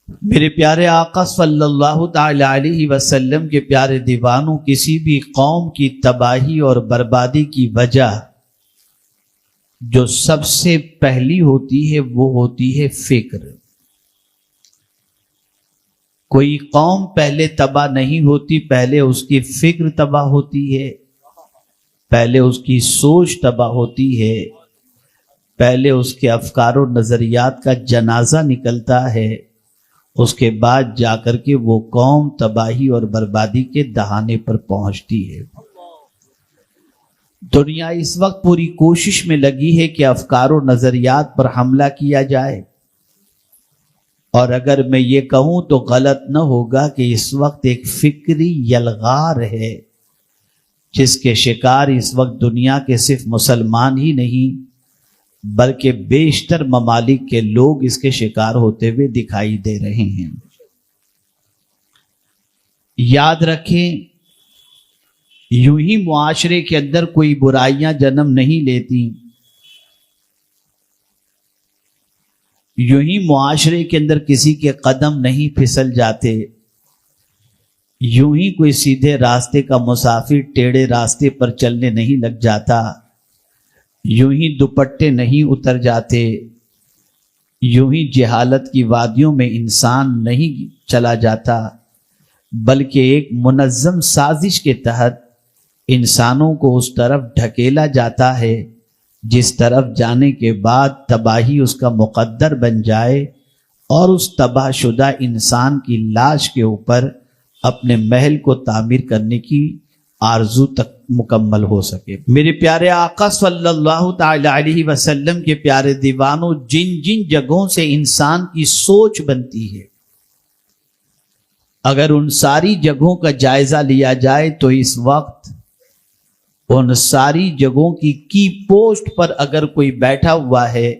میرے پیارے آقا صلی اللہ تعالی علیہ وسلم کے پیارے دیوانوں، کسی بھی قوم کی تباہی اور بربادی کی وجہ جو سب سے پہلی ہوتی ہے وہ ہوتی ہے فکر۔ کوئی قوم پہلے تباہ نہیں ہوتی، پہلے اس کی فکر تباہ ہوتی ہے، پہلے اس کی سوچ تباہ ہوتی ہے، پہلے اس کے افکار و نظریات کا جنازہ نکلتا ہے، اس کے بعد جا کر کے وہ قوم تباہی اور بربادی کے دہانے پر پہنچتی ہے۔ دنیا اس وقت پوری کوشش میں لگی ہے کہ افکار و نظریات پر حملہ کیا جائے، اور اگر میں یہ کہوں تو غلط نہ ہوگا کہ اس وقت ایک فکری یلغار ہے جس کے شکار اس وقت دنیا کے صرف مسلمان ہی نہیں بلکہ بیشتر ممالک کے لوگ اس کے شکار ہوتے ہوئے دکھائی دے رہے ہیں۔ یاد رکھیں، یوں ہی معاشرے کے اندر کوئی برائیاں جنم نہیں لیتی، یوں ہی معاشرے کے اندر کسی کے قدم نہیں پھسل جاتے، یوں ہی کوئی سیدھے راستے کا مسافر ٹیڑھے راستے پر چلنے نہیں لگ جاتا، یوں ہی دوپٹے نہیں اتر جاتے، یوں ہی جہالت کی وادیوں میں انسان نہیں چلا جاتا، بلکہ ایک منظم سازش کے تحت انسانوں کو اس طرف ڈھکیلا جاتا ہے جس طرف جانے کے بعد تباہی اس کا مقدر بن جائے اور اس تباہ شدہ انسان کی لاش کے اوپر اپنے محل کو تعمیر کرنے کی آرزو تک مکمل ہو سکے۔ میرے پیارے آقا صلی اللہ تعالی علیہ وسلم کے پیارے دیوانوں، جن جن جگہوں سے انسان کی سوچ بنتی ہے، اگر ان ساری جگہوں کا جائزہ لیا جائے تو اس وقت ان ساری جگہوں کی پوسٹ پر اگر کوئی بیٹھا ہوا ہے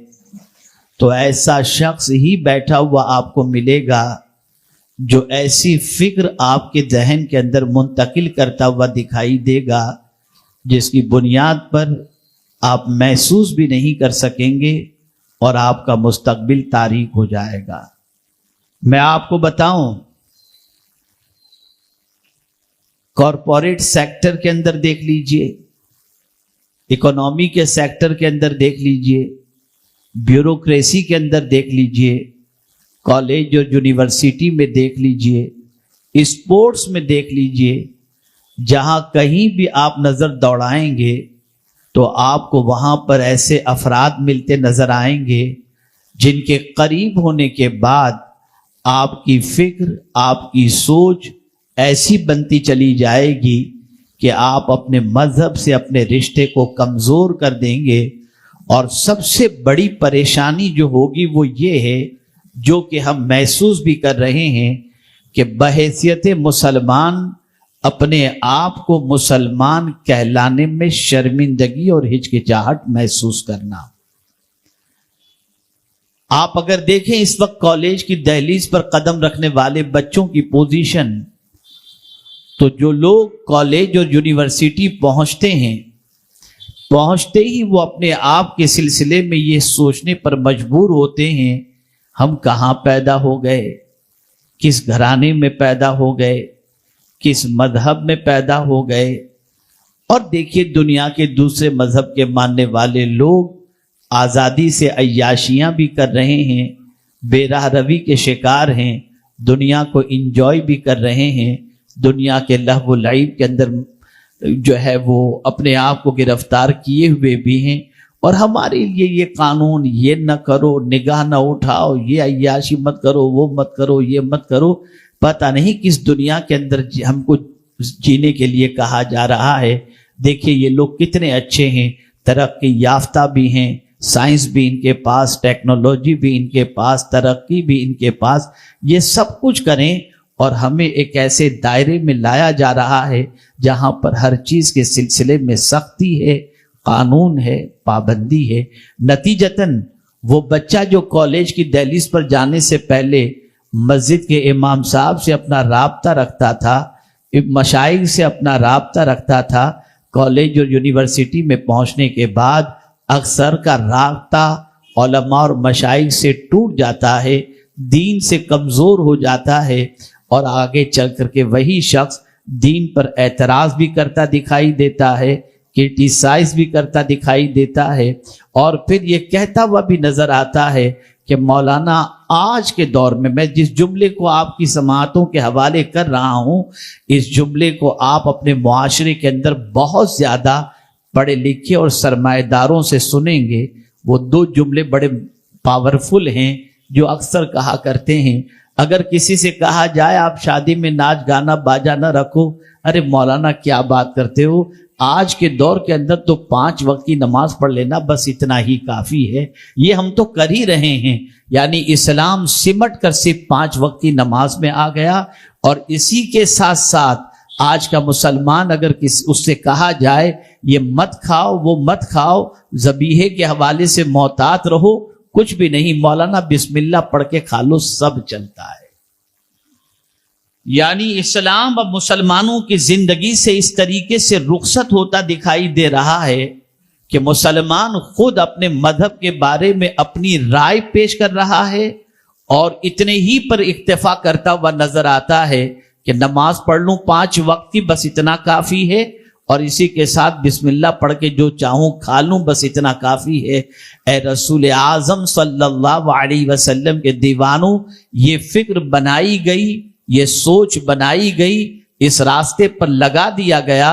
تو ایسا شخص ہی بیٹھا ہوا آپ کو ملے گا جو ایسی فکر آپ کے ذہن کے اندر منتقل کرتا ہوا دکھائی دے گا جس کی بنیاد پر آپ محسوس بھی نہیں کر سکیں گے اور آپ کا مستقبل تاریک ہو جائے گا۔ میں آپ کو بتاؤں، کارپوریٹ سیکٹر کے اندر دیکھ لیجئے، اکنامی کے سیکٹر کے اندر دیکھ لیجئے، بیوروکریسی کے اندر دیکھ لیجئے، کالج اور یونیورسٹی میں دیکھ لیجئے، اسپورٹس میں دیکھ لیجئے، جہاں کہیں بھی آپ نظر دوڑائیں گے تو آپ کو وہاں پر ایسے افراد ملتے نظر آئیں گے جن کے قریب ہونے کے بعد آپ کی فکر، آپ کی سوچ ایسی بنتی چلی جائے گی کہ آپ اپنے مذہب سے اپنے رشتے کو کمزور کر دیں گے، اور سب سے بڑی پریشانی جو ہوگی وہ یہ ہے، جو کہ ہم محسوس بھی کر رہے ہیں، کہ بحیثیت مسلمان اپنے آپ کو مسلمان کہلانے میں شرمندگی اور ہچکچاہٹ محسوس کرنا۔ آپ اگر دیکھیں اس وقت کالج کی دہلیز پر قدم رکھنے والے بچوں کی پوزیشن، تو جو لوگ کالج اور یونیورسٹی پہنچتے ہیں، پہنچتے ہی وہ اپنے آپ کے سلسلے میں یہ سوچنے پر مجبور ہوتے ہیں، ہم کہاں پیدا ہو گئے، کس گھرانے میں پیدا ہو گئے، کس مذہب میں پیدا ہو گئے۔ اور دیکھیے، دنیا کے دوسرے مذہب کے ماننے والے لوگ آزادی سے عیاشیاں بھی کر رہے ہیں، بے راہ روی کے شکار ہیں، دنیا کو انجوائے بھی کر رہے ہیں، دنیا کے لہو و لعب کے اندر جو ہے وہ اپنے آپ کو گرفتار کیے ہوئے بھی ہیں، اور ہمارے لیے یہ قانون، یہ نہ کرو، نگاہ نہ اٹھاؤ، یہ عیاشی مت کرو، وہ مت کرو، یہ مت کرو، پتہ نہیں کس دنیا کے اندر ہم کو جینے کے لیے کہا جا رہا ہے۔ دیکھیے یہ لوگ کتنے اچھے ہیں، ترقی یافتہ بھی ہیں، سائنس بھی ان کے پاس، ٹیکنالوجی بھی ان کے پاس، ترقی بھی ان کے پاس، یہ سب کچھ کریں، اور ہمیں ایک ایسے دائرے میں لایا جا رہا ہے جہاں پر ہر چیز کے سلسلے میں سختی ہے، قانون ہے، پابندی ہے۔ نتیجتاً وہ بچہ جو کالج کی دہلیز پر جانے سے پہلے مسجد کے امام صاحب سے اپنا رابطہ رکھتا تھا، مشائخ سے اپنا رابطہ رکھتا تھا، کالج اور یونیورسٹی میں پہنچنے کے بعد اکثر کا رابطہ علماء اور مشائخ سے ٹوٹ جاتا ہے، دین سے کمزور ہو جاتا ہے اور آگے چل کر کے وہی شخص دین پر اعتراض بھی کرتا دکھائی دیتا ہے، کرٹیسائز بھی کرتا دکھائی دیتا ہے، اور پھر یہ کہتا ہوا بھی نظر آتا ہے کہ مولانا آج کے دور میں جس جملے کو آپ کی سماعتوں کے حوالے کر رہا ہوں، اس جملے کو آپ اپنے معاشرے کے اندر بہت زیادہ پڑھے لکھے اور سرمایہ داروں سے سنیں گے۔ وہ دو جملے بڑے پاورفل ہیں جو اکثر کہا کرتے ہیں۔ اگر کسی سے کہا جائے آپ شادی میں ناچ گانا باجا نہ رکھو، ارے مولانا کیا بات کرتے ہو، آج کے دور کے اندر تو 5 وقت کی نماز پڑھ لینا بس اتنا ہی کافی ہے، یہ ہم تو کر ہی رہے ہیں۔ یعنی اسلام سمٹ کر صرف 5 وقت کی نماز میں آ گیا، اور اسی کے ساتھ ساتھ آج کا مسلمان اگر اس سے کہا جائے یہ مت کھاؤ وہ مت کھاؤ، ذبیحے کے حوالے سے محتاط رہو، کچھ بھی نہیں، مولانا بسم اللہ پڑھ کے کھا لو، سب چلتا ہے۔ یعنی اسلام اب مسلمانوں کی زندگی سے اس طریقے سے رخصت ہوتا دکھائی دے رہا ہے کہ مسلمان خود اپنے مذہب کے بارے میں اپنی رائے پیش کر رہا ہے اور اتنے ہی پر اکتفا کرتا ہوا نظر آتا ہے کہ نماز پڑھ لوں 5 وقت کی بس اتنا کافی ہے، اور اسی کے ساتھ بسم اللہ پڑھ کے جو چاہوں کھا لوں بس اتنا کافی ہے۔ اے رسول اعظم صلی اللہ علیہ وسلم کے دیوانوں، یہ فکر بنائی گئی، یہ سوچ بنائی گئی، اس راستے پر لگا دیا گیا،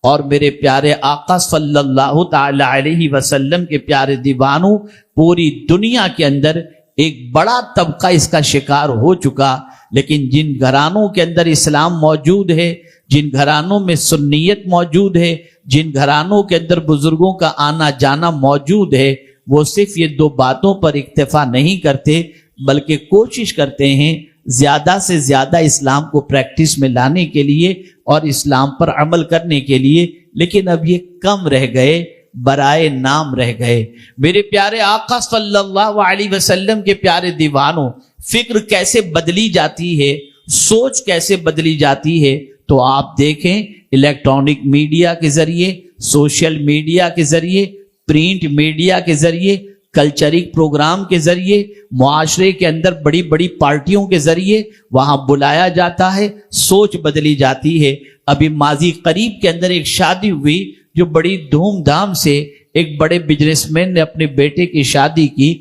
اور میرے پیارے آقا صلی اللہ تعالی علیہ وسلم کے پیارے دیوانوں، پوری دنیا کے اندر ایک بڑا طبقہ اس کا شکار ہو چکا، لیکن جن گھرانوں کے اندر اسلام موجود ہے، جن گھرانوں میں سنیت موجود ہے، جن گھرانوں کے اندر بزرگوں کا آنا جانا موجود ہے، وہ صرف یہ 2 باتوں پر اکتفا نہیں کرتے بلکہ کوشش کرتے ہیں زیادہ سے زیادہ اسلام کو پریکٹس میں لانے کے لیے اور اسلام پر عمل کرنے کے لیے، لیکن اب یہ کم رہ گئے، برائے نام رہ گئے۔ میرے پیارے آقا صلی اللہ علیہ وسلم کے پیارے دیوانوں، فکر کیسے بدلی جاتی ہے، سوچ کیسے بدلی جاتی ہے، تو آپ دیکھیں الیکٹرانک میڈیا کے ذریعے، سوشل میڈیا کے ذریعے، پرنٹ میڈیا کے ذریعے، کلچرک پروگرام کے ذریعے، معاشرے کے اندر بڑی بڑی پارٹیوں کے ذریعے وہاں بلایا جاتا ہے، سوچ بدلی جاتی ہے۔ ابھی ماضی قریب کے اندر ایک شادی ہوئی جو بڑی دھوم دھام سے ایک بڑے بزنس مین نے اپنے بیٹے کی شادی کی،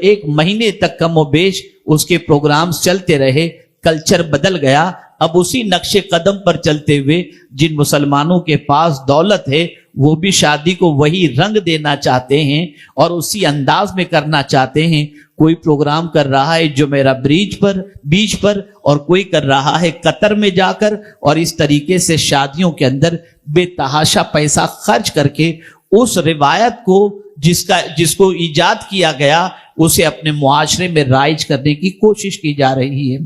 1 مہینے تک کم و بیش اس کے پروگرامز چلتے رہے، کلچر بدل گیا۔ اب اسی نقش قدم پر چلتے ہوئے جن مسلمانوں کے پاس دولت ہے وہ بھی شادی کو وہی رنگ دینا چاہتے ہیں اور اسی انداز میں کرنا چاہتے ہیں۔ کوئی پروگرام کر رہا ہے جمیرہ بیچ پر اور کوئی کر رہا ہے قطر میں جا کر، اور اس طریقے سے شادیوں کے اندر بے تحاشا پیسہ خرچ کر کے اس روایت کو جس کو ایجاد کیا گیا اسے اپنے معاشرے میں رائج کرنے کی کوشش کی جا رہی ہے۔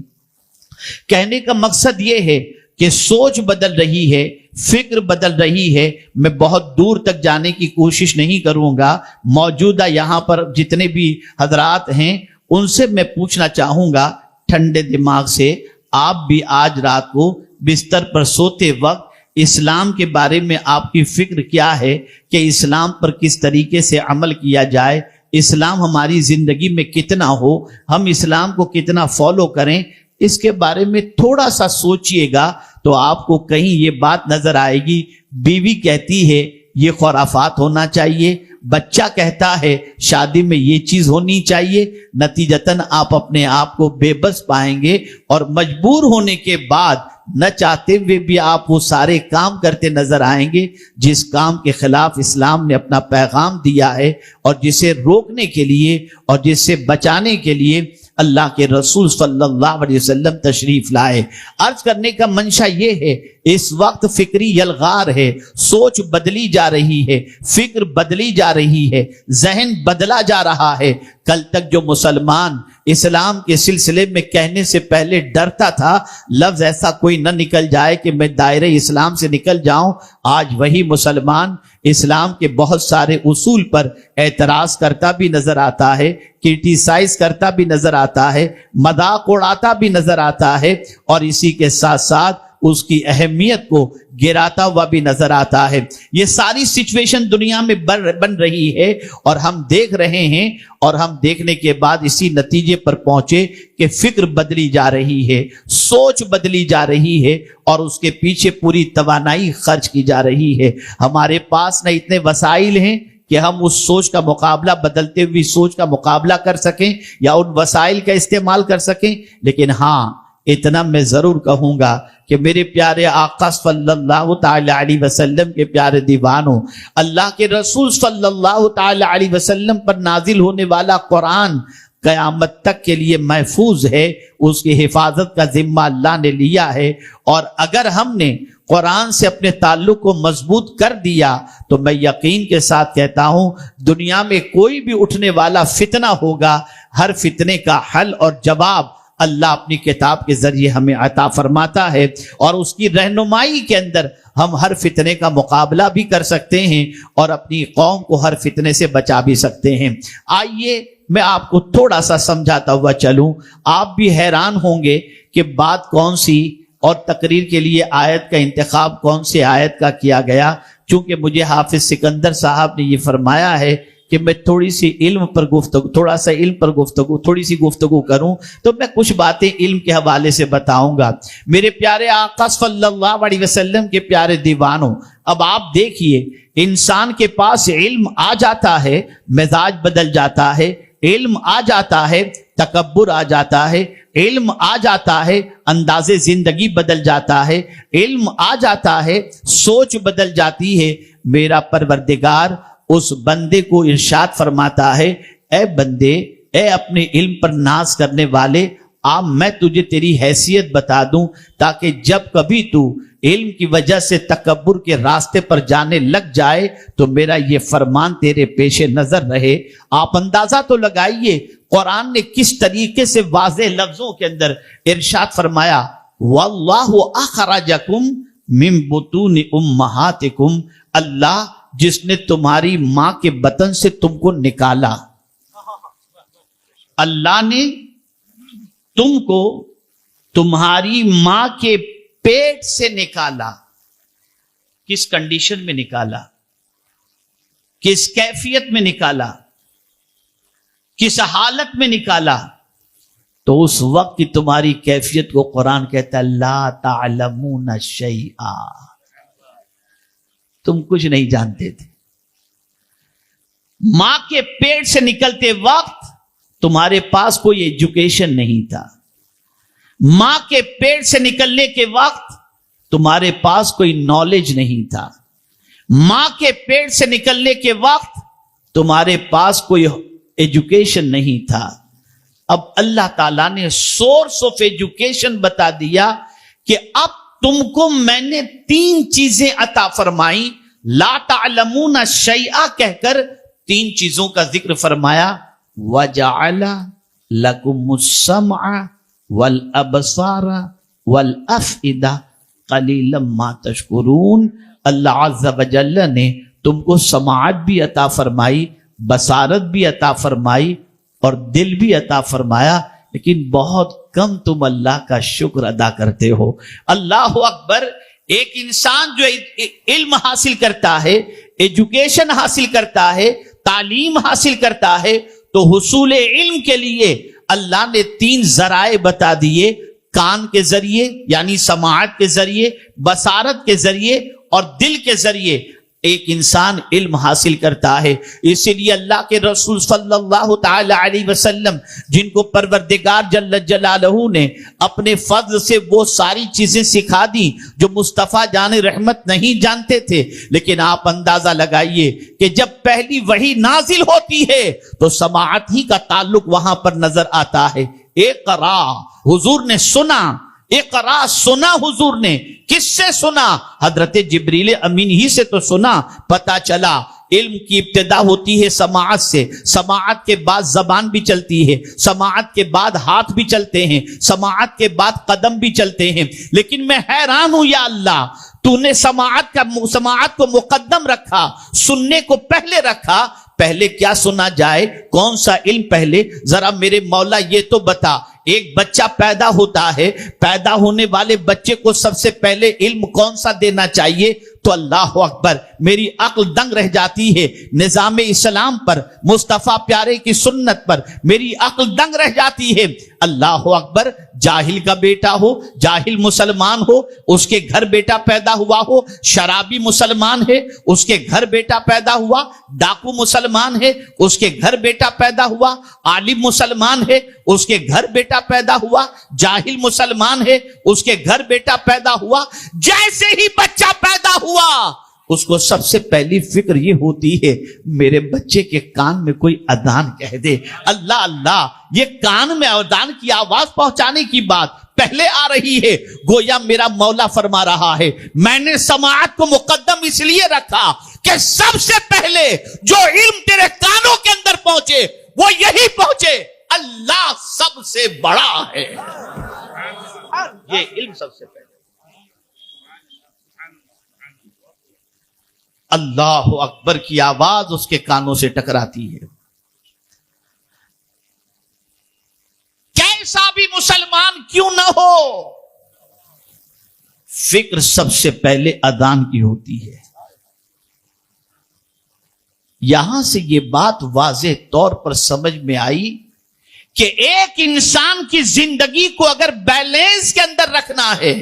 کہنے کا مقصد یہ ہے کہ سوچ بدل رہی ہے، فکر بدل رہی ہے۔ میں بہت دور تک جانے کی کوشش نہیں کروں گا، موجودہ یہاں پر جتنے بھی حضرات ہیں ان سے میں پوچھنا چاہوں گا ٹھنڈے دماغ سے، آپ بھی آج رات کو بستر پر سوتے وقت اسلام کے بارے میں آپ کی فکر کیا ہے کہ اسلام پر کس طریقے سے عمل کیا جائے، اسلام ہماری زندگی میں کتنا ہو، ہم اسلام کو کتنا فالو کریں، اس کے بارے میں تھوڑا سا سوچئے گا تو آپ کو کہیں یہ بات نظر آئے گی۔ بیوی کہتی ہے یہ خرافات ہونا چاہیے، بچہ کہتا ہے شادی میں یہ چیز ہونی چاہیے، نتیجتاً آپ اپنے آپ کو بے بس پائیں گے اور مجبور ہونے کے بعد نہ چاہتے ہوئے بھی آپ وہ سارے کام کرتے نظر آئیں گے جس کام کے خلاف اسلام نے اپنا پیغام دیا ہے، اور جسے روکنے کے لیے اور جس سے بچانے کے لیے اللہ کے رسول صلی اللہ علیہ وسلم تشریف لائے۔ عرض کرنے کا منشا یہ ہے، اس وقت فکری یلغار ہے، سوچ بدلی جا رہی ہے، فکر بدلی جا رہی ہے، ذہن بدلا جا رہا ہے۔ کل تک جو مسلمان اسلام کے سلسلے میں کہنے سے پہلے ڈرتا تھا لفظ ایسا کوئی نہ نکل جائے کہ میں دائرہ اسلام سے نکل جاؤں، آج وہی مسلمان اسلام کے بہت سارے اصول پر اعتراض کرتا بھی نظر آتا ہے، کرٹیسائز کرتا بھی نظر آتا ہے، مذاق اڑاتا بھی نظر آتا ہے، اور اسی کے ساتھ ساتھ اس کی اہمیت کو گراتا ہوا بھی نظر آتا ہے۔ یہ ساری سچویشن دنیا میں بن رہی ہے اور ہم دیکھ رہے ہیں، اور ہم دیکھنے کے بعد اسی نتیجے پر پہنچے کہ فکر بدلی جا رہی ہے، سوچ بدلی جا رہی ہے، اور اس کے پیچھے پوری توانائی خرچ کی جا رہی ہے۔ ہمارے پاس نہ اتنے وسائل ہیں کہ ہم اس سوچ کا مقابلہ، بدلتے ہوئی سوچ کا مقابلہ کر سکیں یا ان وسائل کا استعمال کر سکیں، لیکن ہاں اتنا میں ضرور کہوں گا کہ میرے پیارے آقا صلی اللہ تعالی علیہ وسلم کے پیارے دیوانوں، اللہ کے رسول صلی اللہ تعالی علیہ وسلم پر نازل ہونے والا قرآن قیامت تک کے لیے محفوظ ہے، اس کی حفاظت کا ذمہ اللہ نے لیا ہے، اور اگر ہم نے قرآن سے اپنے تعلق کو مضبوط کر دیا تو میں یقین کے ساتھ کہتا ہوں دنیا میں کوئی بھی اٹھنے والا فتنہ ہوگا، ہر فتنے کا حل اور جواب اللہ اپنی کتاب کے ذریعے ہمیں عطا فرماتا ہے، اور اس کی رہنمائی کے اندر ہم ہر فتنے کا مقابلہ بھی کر سکتے ہیں اور اپنی قوم کو ہر فتنے سے بچا بھی سکتے ہیں۔ آئیے میں آپ کو تھوڑا سا سمجھاتا ہوا چلوں، آپ بھی حیران ہوں گے کہ بات کون سی اور تقریر کے لیے آیت کا انتخاب کون سے آیت کا کیا گیا۔ چونکہ مجھے حافظ سکندر صاحب نے یہ فرمایا ہے کہ میں تھوڑی سی گفتگو کروں، تو میں کچھ باتیں علم کے حوالے سے بتاؤں گا۔ میرے پیارے آقا صلی اللہ علیہ وسلم کے پیارے دیوانوں، اب آپ دیکھیے انسان کے پاس علم آ جاتا ہے، مزاج بدل جاتا ہے، علم آ جاتا ہے، تکبر آ جاتا ہے، علم آ جاتا ہے، انداز زندگی بدل جاتا ہے، علم آ جاتا ہے، سوچ بدل جاتی ہے۔ میرا پروردگار اس بندے کو ارشاد فرماتا ہے، اے بندے، اے اپنے علم پر ناز کرنے والے، میں تجھے تیری حیثیت بتا دوں تاکہ جب کبھی تو علم کی وجہ سے تکبر کے راستے پر جانے لگ جائے تو میرا یہ فرمان تیرے پیش نظر رہے۔ آپ اندازہ تو لگائیے قرآن نے کس طریقے سے واضح لفظوں کے اندر ارشاد فرمایا، وَاللَّهُ أَخْرَجَكُم مِّن بُطُونِ أُمَّهَاتِكُم، اللہ جس نے تمہاری ماں کے بطن سے تم کو نکالا، اللہ نے تم کو تمہاری ماں کے پیٹ سے نکالا۔ کس کنڈیشن میں نکالا؟ کس کیفیت میں نکالا؟ کس حالت میں نکالا؟ تو اس وقت کی تمہاری کیفیت کو قرآن کہتا ہے لا تعلمون شیئا، تم کچھ نہیں جانتے تھے۔ ماں کے پیٹ سے نکلتے وقت تمہارے پاس کوئی ایجوکیشن نہیں تھا، ماں کے پیٹ سے نکلنے کے وقت تمہارے پاس کوئی نالج نہیں تھا، ماں کے پیٹ سے نکلنے کے وقت تمہارے پاس کوئی ایجوکیشن نہیں تھا۔ اب اللہ تعالیٰ نے سورس آف ایجوکیشن بتا دیا کہ اب تم کو میں نے 3 چیزیں عطا فرمائی، لا تعلمون شیئا کہہ کر 3 چیزوں کا ذکر فرمایا، وَجَعَلَ لَكُمُ السَّمْعَ وَالْأَبْصَارَ وَالْأَفْئِدَةَ قَلِيلًا مَا تَشْكُرُونَ۔ اللہ عز و جل نے تم کو سماعت بھی عطا فرمائی، بصارت بھی عطا فرمائی اور دل بھی عطا فرمایا، لیکن بہت کم تم اللہ کا شکر ادا کرتے ہو۔ اللہ اکبر۔ ایک انسان جو علم حاصل کرتا ہے، ایجوکیشن حاصل کرتا ہے، تعلیم حاصل کرتا ہے، تو حصول علم کے لیے اللہ نے 3 ذرائع بتا دیے، کان کے ذریعے یعنی سماعت کے ذریعے، بصارت کے ذریعے اور دل کے ذریعے ایک انسان علم حاصل کرتا ہے۔ اسی لیے اللہ کے رسول صلی اللہ تعالی علیہ وسلم، جن کو پروردگار جل جلالہ نے اپنے فضل سے وہ ساری چیزیں سکھا دی جو مصطفیٰ جان رحمت نہیں جانتے تھے، لیکن آپ اندازہ لگائیے کہ جب پہلی وحی نازل ہوتی ہے تو سماعت ہی کا تعلق وہاں پر نظر آتا ہے۔ اقرا، حضور نے سنا، اقرا سنا حضور نے، کس سے سنا؟ حضرت جبریل امین ہی سے تو سنا۔ پتا چلا علم کی ابتدا ہوتی ہے سماعت سے، سماعت کے بعد زبان بھی چلتی ہے، سماعت کے بعد ہاتھ بھی چلتے ہیں، سماعت کے بعد قدم بھی چلتے ہیں۔ لیکن میں حیران ہوں یا اللہ، تو نے سماعت کو مقدم رکھا، سننے کو پہلے رکھا۔ پہلے کیا سنا جائے؟ کون سا علم پہلے؟ ذرا میرے مولا یہ تو بتا، ایک بچہ پیدا ہوتا ہے، پیدا ہونے والے بچے کو سب سے پہلے علم کون سا دینا چاہیے؟ تو اللہ اکبر، میری عقل دنگ رہ جاتی ہے نظام اسلام پر، مصطفیٰ پیارے کی سنت پر میری عقل دنگ رہ جاتی ہے۔ اللہ اکبر، جاہل کا بیٹا ہو، جاہل مسلمان ہو، اس کے گھر بیٹا پیدا ہوا ہو، شرابی مسلمان ہے اس کے گھر بیٹا پیدا ہوا، ڈاکو مسلمان ہے اس کے گھر بیٹا پیدا ہوا، عالم مسلمان ہے اس کے گھر بیٹا پیدا ہوا، جاہل مسلمان ہے اس کے گھر بیٹا پیدا ہوا، جیسے ہی بچہ پیدا ہوا اس کو سب سے پہلی فکر یہ ہوتی ہے میرے بچے کے کان میں کوئی اذان کہہ دے۔ اللہ اللہ، یہ کان میں اذان کی آواز پہنچانے کی بات پہلے آ رہی ہے، گویا میرا مولا فرما رہا ہے میں نے سماعت کو مقدم اس لیے رکھا کہ سب سے پہلے جو علم تیرے کانوں کے اندر پہنچے وہ یہی پہنچے، اللہ سب سے بڑا ہے۔ یہ علم سب سے پہلے، اللہ اکبر کی آواز اس کے کانوں سے ٹکراتی ہے۔ کیسا بھی مسلمان کیوں نہ ہو، فکر سب سے پہلے اذان کی ہوتی ہے۔ یہاں سے یہ بات واضح طور پر سمجھ میں آئی کہ ایک انسان کی زندگی کو اگر بیلنس کے اندر رکھنا ہے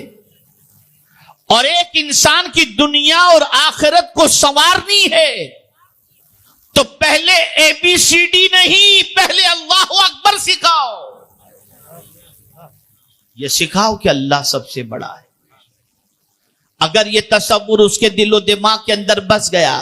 اور ایک انسان کی دنیا اور آخرت کو سنوارنی ہے تو پہلے اے بی سی ڈی نہیں، پہلے اللہ اکبر سکھاؤ۔ یہ سکھاؤ کہ اللہ سب سے بڑا ہے۔ اگر یہ تصور اس کے دل و دماغ کے اندر بس گیا،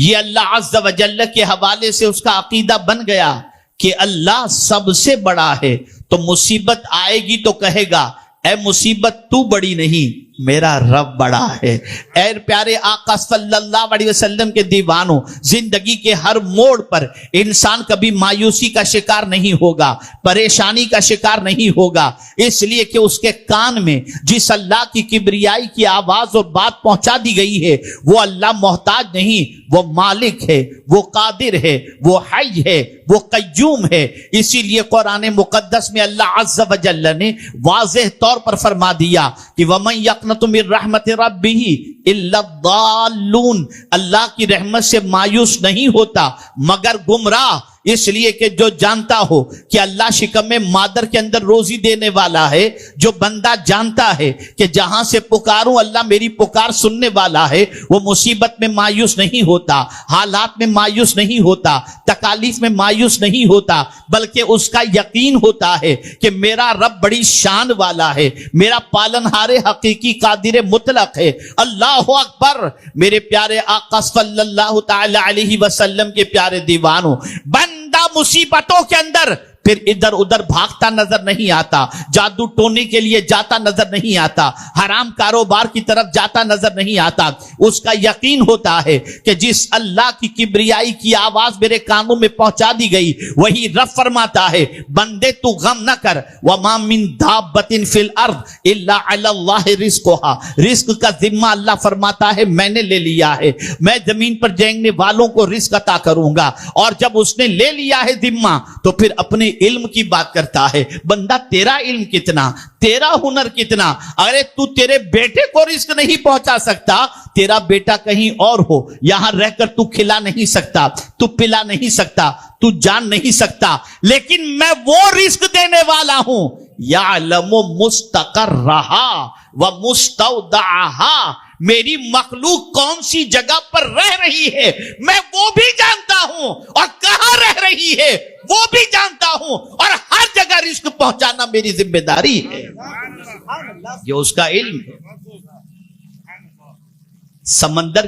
یہ اللہ عز و جل کے حوالے سے اس کا عقیدہ بن گیا کہ اللہ سب سے بڑا ہے، تو مصیبت آئے گی تو کہے گا اے مصیبت تو بڑی نہیں، میرا رب بڑا ہے۔ اے پیارے آقا صلی اللہ علیہ وسلم کے دیوانوں، زندگی کے ہر موڑ پر انسان کبھی مایوسی کا شکار نہیں ہوگا، پریشانی کا شکار نہیں ہوگا، اس لیے کہ اس کے کان میں جس اللہ کی کبریائی کی آواز اور بات پہنچا دی گئی ہے وہ اللہ محتاج نہیں، وہ مالک ہے، وہ قادر ہے، وہ حی ہے، وہ قیوم ہے۔ اسی لیے قرآن مقدس میں اللہ عز و جل نے واضح طور پر فرما دیا کہ وَمَن يَقْنَطُ مِن رَحْمَتِ رَبِّهِ إِلَّا الضَّالُّونَ، اللہ کی رحمت سے مایوس نہیں ہوتا مگر گمراہ، اس لیے کہ جو جانتا ہو کہ اللہ شکم مادر کے اندر روزی دینے والا ہے، جو بندہ جانتا ہے کہ جہاں سے پکاروں اللہ میری پکار سننے والا ہے، وہ مصیبت میں مایوس نہیں ہوتا، حالات میں مایوس نہیں ہوتا، تکالیف میں مایوس نہیں ہوتا، بلکہ اس کا یقین ہوتا ہے کہ میرا رب بڑی شان والا ہے، میرا پالنہار حقیقی قادر مطلق ہے۔ اللہ اکبر، میرے پیارے آقا صلی اللہ تعالی علیہ وسلم کے پیارے دیوانوں، بندہ مصیبتوں کے اندر پھر ادھر ادھر بھاگتا نظر نہیں آتا، جادو ٹونے کے لیے جاتا نظر نہیں آتا، حرام کاروبار کی طرف جاتا نظر نہیں آتا۔ اس کا یقین ہوتا ہے کہ جس اللہ کی کبریائی کی آواز میرے کانوں میں پہنچا دی گئی وہی رب فرماتا ہے بندے تو غم نہ کر، وَمَا مِن دَابَّةٍ فِي الْأَرْضِ إِلَّا عَلَى اللَّهِ رِزْقُهَا، رزق کا ذمہ اللہ فرماتا ہے میں نے لے لیا ہے، میں زمین پر جینگنے والوں کو رزق عطا کروں گا۔ اور جب اس نے لے لیا ہے ذمہ تو پھر اپنے علم کی بات کرتا ہے، بندہ تیرا علم کتنا، تیرا ہنر کتنا، ارے تو تیرے بیٹے کو رزق نہیں پہنچا سکتا، تیرا بیٹا کہیں اور ہو، یہاں رہ کر تو کھلا نہیں سکتا، تو پلا نہیں سکتا، تو جان نہیں سکتا، لیکن میں وہ رزق دینے والا ہوں یعلم مستقرها ومستودعها، میری مخلوق کون سی جگہ پر رہ رہی ہے میں وہ بھی جانتا ہوں، اور کہاں رہ رہی ہے وہ بھی جانتا ہوں، اور ہر جگہ رزق پہنچانا میری ذمہ داری ہے۔ یہ اس کا علم ہے۔ سمندر